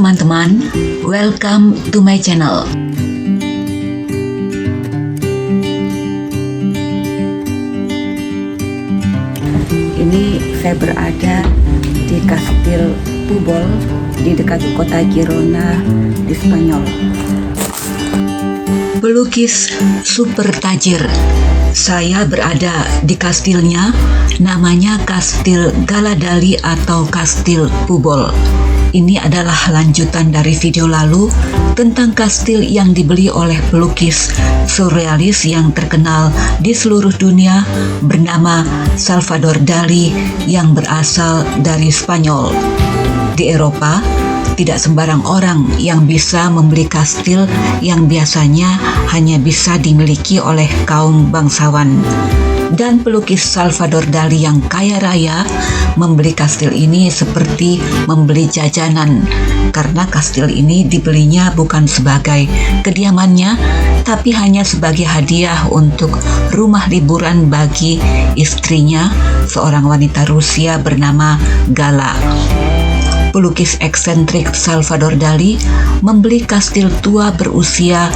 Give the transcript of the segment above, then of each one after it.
teman-teman, welcome to my channel. Ini saya berada di Kastil Pubol di dekat kota Girona di Spanyol. Pelukis super tajir. Saya berada di kastilnya, namanya Kastil Galadali atau Kastil Pubol. Ini adalah lanjutan dari video lalu tentang kastil yang dibeli oleh pelukis surrealis yang terkenal di seluruh dunia bernama Salvador Dali yang berasal dari Spanyol. Di Eropa, tidak sembarang orang yang bisa membeli kastil yang biasanya hanya bisa dimiliki oleh kaum bangsawan. Dan pelukis Salvador Dali yang kaya raya membeli kastil ini seperti membeli jajanan, karena kastil ini dibelinya bukan sebagai kediamannya, tapi hanya sebagai hadiah untuk rumah liburan bagi istrinya, seorang wanita Rusia bernama Gala. Pelukis eksentrik Salvador Dali membeli kastil tua berusia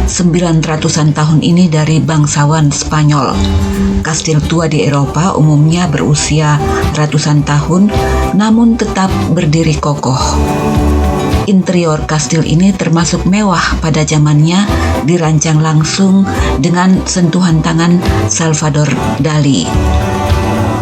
900-an tahun ini dari bangsawan Spanyol. Kastil tua di Eropa umumnya berusia ratusan tahun, namun tetap berdiri kokoh. Interior kastil ini termasuk mewah pada zamannya, dirancang langsung dengan sentuhan tangan Salvador Dali.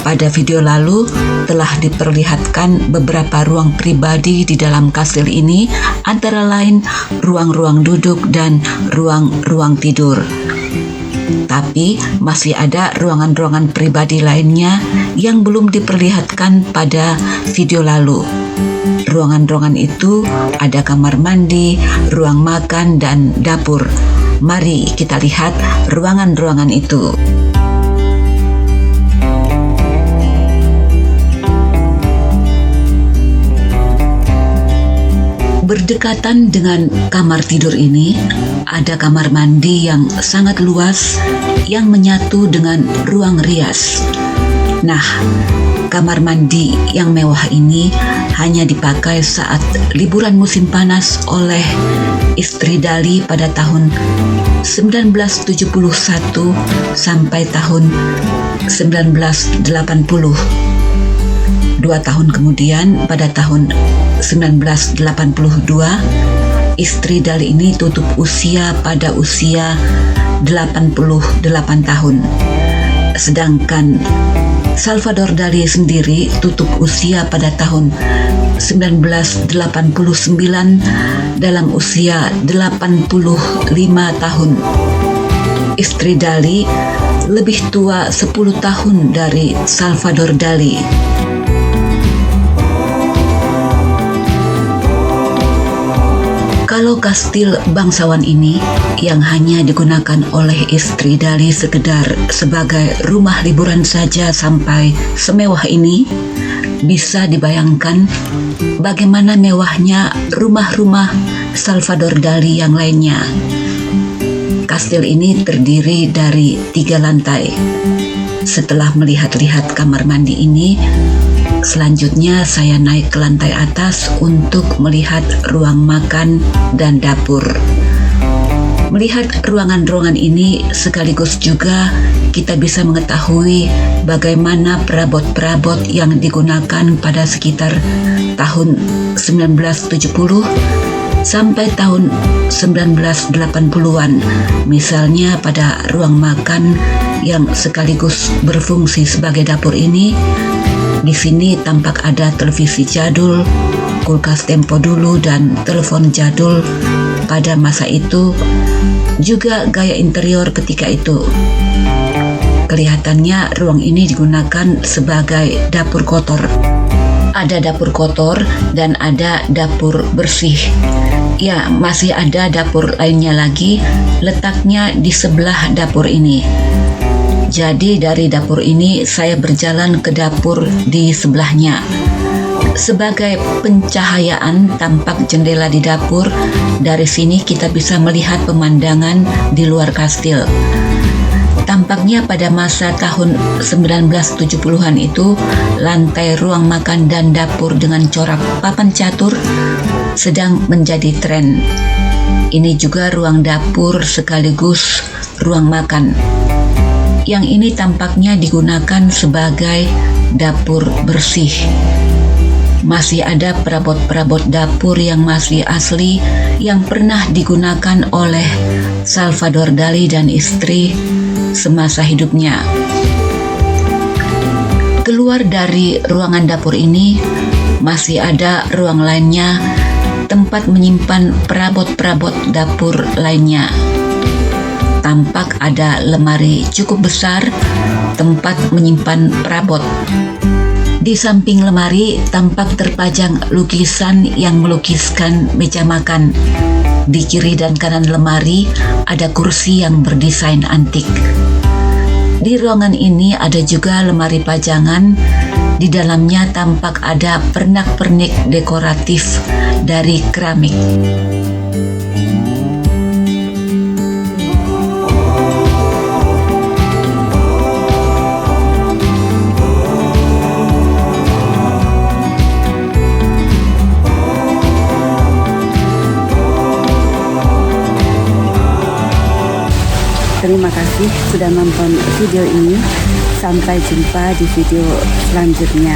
Pada video lalu telah diperlihatkan beberapa ruang pribadi di dalam kastil ini, antara lain ruang-ruang duduk dan ruang-ruang tidur. Tapi masih ada ruangan-ruangan pribadi lainnya yang belum diperlihatkan pada video lalu. Ruangan-ruangan itu ada kamar mandi, ruang makan, dan dapur. Mari kita lihat ruangan-ruangan itu. Berdekatan dengan kamar tidur ini, ada kamar mandi yang sangat luas yang menyatu dengan ruang rias. Nah, kamar mandi yang mewah ini hanya dipakai saat liburan musim panas oleh istri Dali pada tahun 1971 sampai tahun 1980. 2 tahun kemudian, pada tahun 1982, istri Dali ini tutup usia pada usia 88 tahun. Sedangkan Salvador Dali sendiri tutup usia pada tahun 1989 dalam usia 85 tahun. Istri Dali lebih tua 10 tahun dari Salvador Dali. Kalau kastil bangsawan ini yang hanya digunakan oleh istri Dali sekedar sebagai rumah liburan saja sampai semewah ini, bisa dibayangkan bagaimana mewahnya rumah-rumah Salvador Dali yang lainnya. Kastil ini terdiri dari 3 lantai. Setelah melihat-lihat kamar mandi ini, selanjutnya saya naik ke lantai atas untuk melihat ruang makan dan dapur. Melihat ruangan-ruangan ini sekaligus juga kita bisa mengetahui bagaimana perabot-perabot yang digunakan pada sekitar tahun 1970 sampai tahun 1980-an. Misalnya pada ruang makan yang sekaligus berfungsi sebagai dapur ini, di sini tampak ada televisi jadul, kulkas tempo dulu, dan telepon jadul pada masa itu. Juga gaya interior ketika itu. Kelihatannya ruang ini digunakan sebagai dapur kotor. Ada dapur kotor dan ada dapur bersih. Ya, masih ada dapur lainnya lagi, letaknya di sebelah dapur ini. Jadi dari dapur ini saya berjalan ke dapur di sebelahnya. Sebagai pencahayaan tampak jendela di dapur. Dari sini kita bisa melihat pemandangan di luar kastil. Tampaknya pada masa tahun 1970-an itu, lantai ruang makan dan dapur dengan corak papan catur sedang menjadi tren. Ini juga ruang dapur sekaligus ruang makan. Yang ini tampaknya digunakan sebagai dapur bersih. Masih ada perabot-perabot dapur yang masih asli yang pernah digunakan oleh Salvador Dali dan istri semasa hidupnya. Keluar dari ruangan dapur ini, masih ada ruang lainnya, tempat menyimpan perabot-perabot dapur lainnya. Tampak ada lemari cukup besar, tempat menyimpan perabot. Di samping lemari tampak terpajang lukisan yang melukiskan meja makan. Di kiri dan kanan lemari ada kursi yang berdesain antik. Di ruangan ini ada juga lemari pajangan. Di dalamnya tampak ada pernak-pernik dekoratif dari keramik. Terima kasih sudah nonton video ini. Sampai jumpa di video selanjutnya.